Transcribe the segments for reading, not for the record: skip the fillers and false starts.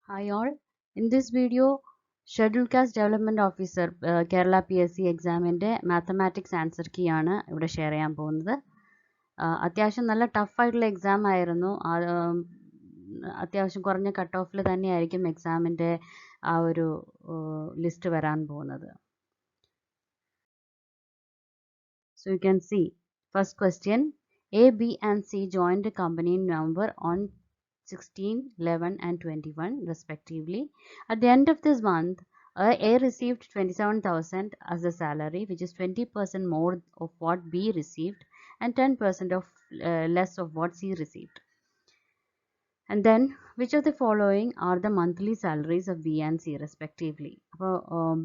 Hi all. In this video, Scheduled Caste Development Officer Kerala PSC എക്സാമിൻ്റെ mathematics answer key ആണ് ഇവിടെ share ചെയ്യാൻ പോകുന്നത്. അത്യാവശ്യം നല്ല ടഫായിട്ടുള്ള എക്സാം ആയിരുന്നു. അത്യാവശ്യം കുറഞ്ഞ കട്ട് ഓഫിൽ തന്നെയായിരിക്കും എക്സാമിൻ്റെ ആ ഒരു ലിസ്റ്റ് വരാൻ പോകുന്നത്. So you can see, first question, A, B and C joined a company in November on 16, 11 and 21 respectively. At the end of this month, A received 27,000 as a salary, which is 20% more of what B received and 10% of less of what C received. And then, which of the following are the monthly salaries of B and C respectively? അപ്പോൾ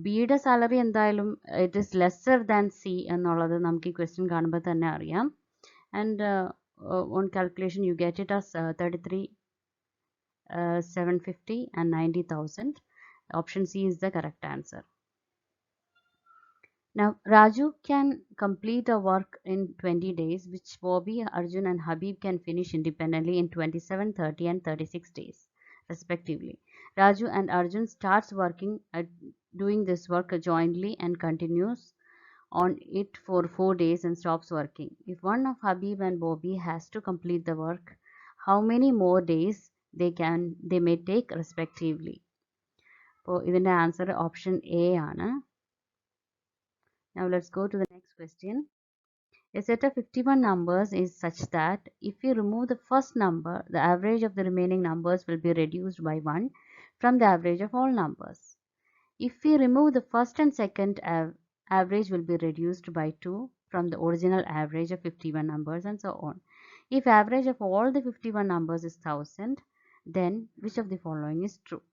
ബിയുടെ salary എന്തായാലും it is lesser than C എന്നുള്ളത് നമുക്ക് ഈ question കാണുമ്പോൾ തന്നെ അറിയാം. And on calculation you get it as 33,750 and 90,000. Option C is the correct answer. Now, Raju can complete a work in 20 days, which Bobby, Arjun and Habib can finish independently in 27, 30 and 36 days, respectively. Raju and Arjun starts working at doing this work jointly and continues on it for 4 days and stops working. If one of Habib and Bobby has to complete the work, how many more days they may take respectively? So, ഇതിൻ്റെ answer option A ആണ്. Now let's go to the next question. A set of 51 numbers is such that if we remove the first number, the average of the remaining numbers will be reduced by 1 from the average of all numbers. If we remove the first and second, average will be reduced by 2 from the original average of 51 numbers and so on. If average of all the 51 numbers is 1000, then which of the following is true?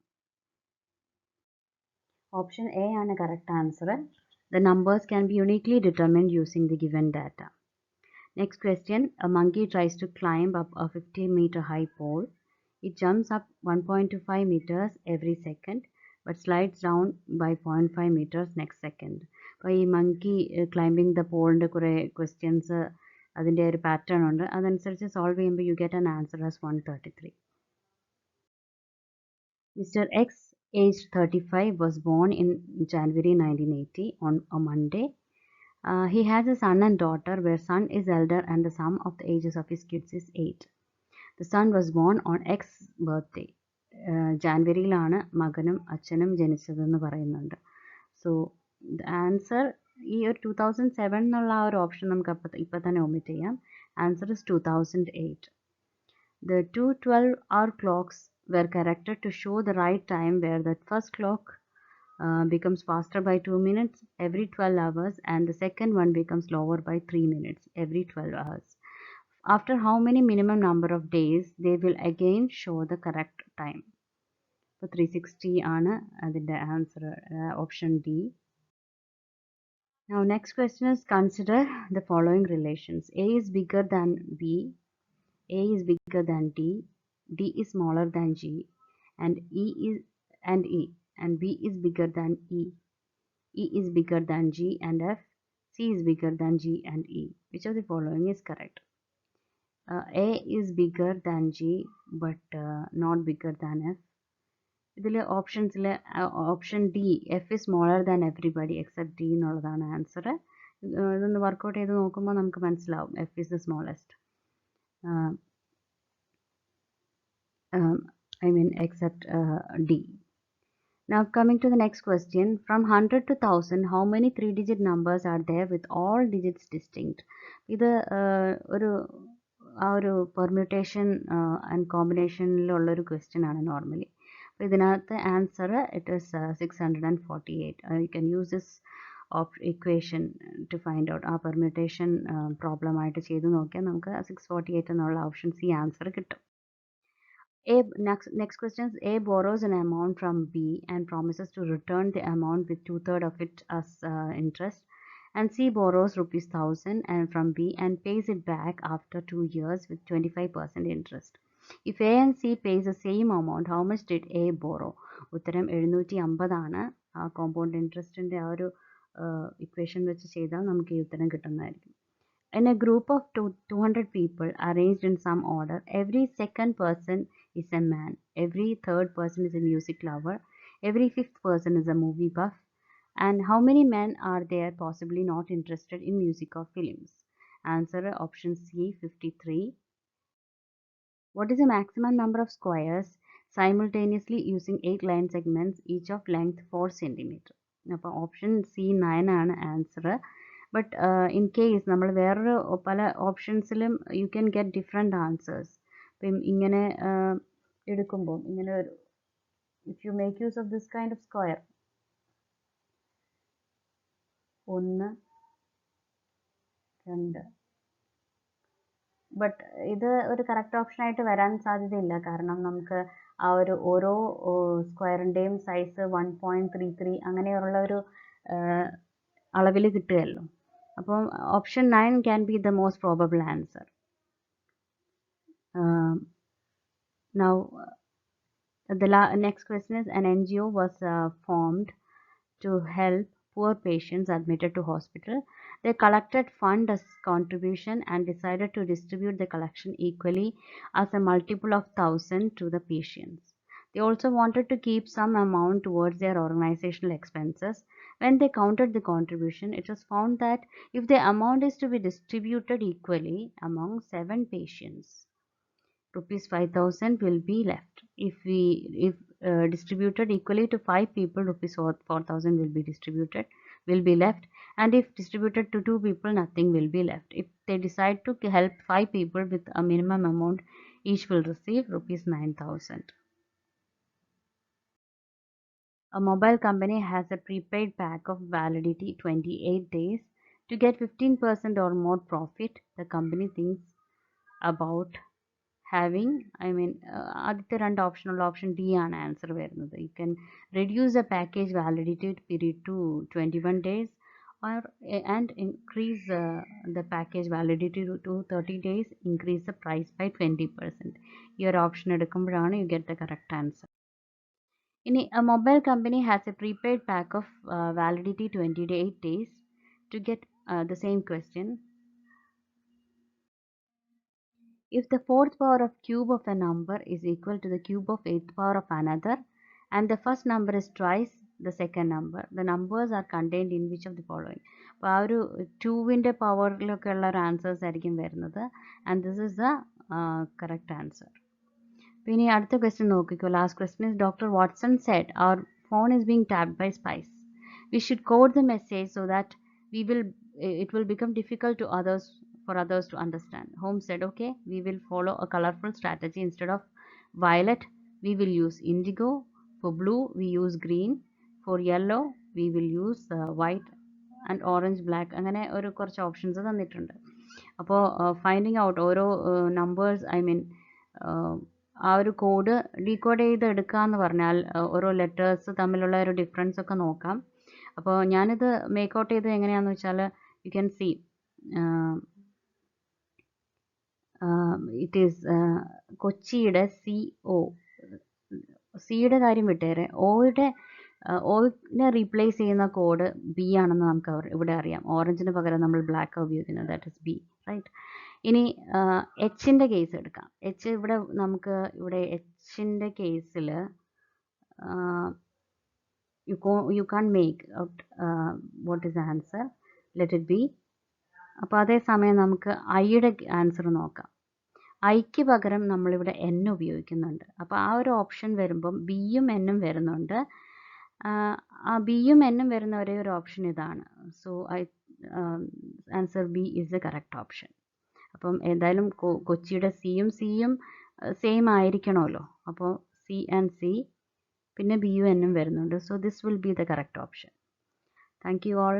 Option A is the correct answer. The numbers can be uniquely determined using the given data. Next question, a monkey tries to climb up a 50-meter high pole. It jumps up 1.25 meters every second but slides down by 0.5 meters next second. അപ്പോൾ ഈ monkey climbing the pole കുറേ questions അതിൻ്റെ ഒരു pattern ഉണ്ട്. അതനുസരിച്ച് solve ചെയ്യുമ്പോൾ you get an answer as 133. Mr. X, aged 35, was born in January 1980 on a Monday. He has a son and daughter where son is elder and the sum of the ages of his kids is 8. The son was born on X birthday. ജാനുവരിയിലാണ് മകനും അച്ഛനും ജനിച്ചതെന്ന് പറയുന്നുണ്ട്. So the answer ഈ ഒരു 2007 എന്നുള്ള ആ ഒരു option നമുക്ക് ഇപ്പം തന്നെ ഒമിറ്റ് ചെയ്യാം. Answer is 2008. The two 12-hour clocks were corrected to show the right time where the first clock becomes faster by 2 minutes every 12 hours and the second one becomes slower by 3 minutes every 12 hours. After how many minimum number of days they will again show the correct time? So 360 ആണ് അതിൻ്റെ answer option D. Now next question is, consider the following relations. A is bigger than B, A is bigger than D, D is smaller than G, and E, and B is bigger than E. E is bigger than G and F. C is bigger than G and E. Which of the following is correct? A is bigger than G but not bigger than F. ഇതിലെ ഓപ്ഷൻസിലെ option D F is smaller than everybody except D എന്നുള്ളതാണ് answer. ഇതൊന്ന് work out ചെയ്ത് നോക്കുമ്പോൾ നമുക്ക് മനസ്സിലാവും F is the smallest. Except D. Now coming to the next question, from 100 to 1000, how many 3-digit numbers are there with all digits distinct? ഇത് ഒരു permutation and കോമ്പിനേഷനിലുള്ളൊരു question ആണ് normally. അപ്പോൾ ഇതിനകത്ത് answer it is 648. You can use this equation two find out. ആ permutation പ്രോബ്ലമായിട്ട് ചെയ്ത് നോക്കിയാൽ നമുക്ക് 648 എന്നുള്ള ഓപ്ഷൻ സി ആൻസർ കിട്ടും. Next question is, A borrows an amount from B and promises to return the amount with 2/3 of it as interest, and C borrows rupees 1000 and from B and pays it back after 2 years with 25% interest. If A and C pays the same amount, how much did A borrow? ഉത്തരം 750 ആണ്. ആ compound ഇൻട്രസ്റ്റിൻ്റെ ആ ഒരു equation വെച്ച് ചെയ്താൽ നമുക്ക് ഈ ഉത്തരം കിട്ടുന്നതായിരിക്കും. In a group of 200 people arranged in some order, every second person is a man. Every third person is a music lover. Every fifth person is a movie buff. And how many men are there possibly not interested in music or films? Answer option C, 53. What is the maximum number of squares simultaneously using 8 line segments each of length 4 centimeter? അപ്പോൾ option C 9 ആണ് answer. But in case നമ്മൾ വേറൊരു പല ഓപ്ഷൻസിലും you can get different answers. ഇപ്പം ഇങ്ങനെ എടുക്കുമ്പോൾ ഇങ്ങനെ ഒരു if you make use of this kind of square 1 2, but ഇത് ഒരു കറക്റ്റ് ഓപ്ഷനായിട്ട് വരാൻ സാധ്യതയില്ല. കാരണം നമുക്ക് ആ ഒരു ഓരോ സ്ക്വയറിൻ്റെയും സൈസ് 1.33 അങ്ങനെയുള്ള ഒരു അളവിൽ കിട്ടുകയല്ലോ. അപ്പം option 9 can be the most probable answer. Now the next question is, an NGO was formed to help poor patients admitted to hospital. They collected fund as contribution and decided to distribute the collection equally as a multiple of 1,000 to the patients. They also wanted to keep some amount towards their organizational expenses. When they counted the contribution, it was found that if the amount is to be distributed equally among 7 patients, rupees 5,000 will be left. If distributed equally to 5 people, rupees 4,000 will be left, and if distributed to 2 people, nothing will be left. If they decide to help 5 people with a minimum amount, each will receive rupees 9,000. A mobile company has a prepaid pack of validity 28 days. To get 15% or more profit, the company thinks about having, ആദ്യത്തെ രണ്ട് ഓപ്ഷനുള്ള option D ആണ് answer വരുന്നത്. You can reduce the package validity period to 21 days and increase the package validity to 30 days, increase the price by 20%. ഈ ഒരു option എടുക്കുമ്പോഴാണ് you get the correct answer. ഇനി a mobile company has a prepaid pack of validity 28 days. To get the same question, if the fourth power of cube of a number is equal to the cube of eighth power of another, and the first number is twice the second number, the numbers are contained in which of the following? അപ്പോൾ ആ ഒരു 2-ൻ്റെ പവറിലൊക്കെ ഉള്ള ഒരു answers ആയിരിക്കും വരുന്നത്. And this is the correct answer. പിന്നെ അടുത്ത question നോക്കിക്കോ. Last question is, doctor Watson said our phone is being tapped by spies. We should code the message so that it will become difficult for others to understand. Holmes said, okay, we will follow a colorful strategy. Instead of violet, we will use indigo. For blue, we use green. For yellow, we will use white and orange, black. അങ്ങനെ ഒരു കുറച്ച് options തന്നിട്ടുണ്ട്. അപ്പോൾ finding out ഓരോ numbers ആ ഒരു code decode ചെയ്ത് എടുക്കുക എന്ന് പറഞ്ഞാൽ ഓരോ ലെറ്റേഴ്സ് തമ്മിലുള്ള ഒരു ഡിഫറൻസ് ഒക്കെ നോക്കാം. അപ്പോൾ ഞാനിത് മേക്ക് ഔട്ട് ചെയ്ത് എങ്ങനെയാണെന്ന് വെച്ചാൽ you can see it is കൊച്ചിയുടെ സിയുടെ കാര്യം വിട്ടേരെ, ഓനെ റീപ്ലേസ് ചെയ്യുന്ന കോഡ് ബി ആണെന്ന് നമുക്ക് ഇവിടെ അറിയാം. ഓറഞ്ചിന് പകരം നമ്മൾ ബ്ലാക്ക് ഉപയോഗിക്കുന്നത്, ദാറ്റ് ഇസ് ബി, റൈറ്റ്. ഇനി എച്ചിൻ്റെ കേസ് എടുക്കാം. ഇവിടെ എച്ചിൻ്റെ കേസിൽ you can't make out what is the answer, let it be. അപ്പോൾ അതേസമയം നമുക്ക് ഐയുടെ ആൻസർ നോക്കാം. ഐക്ക് പകരം നമ്മളിവിടെ എൻ ഉപയോഗിക്കുന്നുണ്ട്. അപ്പോൾ ആ ഒരു ഓപ്ഷൻ വരുമ്പം ബിയും എന്നും വരുന്നുണ്ട്. ആ ബിയും എന്നും വരുന്ന ഒരേ ഒരു ഓപ്ഷൻ ഇതാണ്. So answer B is the correct option. അപ്പം എന്തായാലും കൊച്ചിയുടെ സിയും സെയിം ആയിരിക്കണമല്ലോ. അപ്പോൾ സി ആൻഡ് സി, പിന്നെ ബിയും എന്നും വരുന്നുണ്ട്. So this will be the correct option. Thank you all.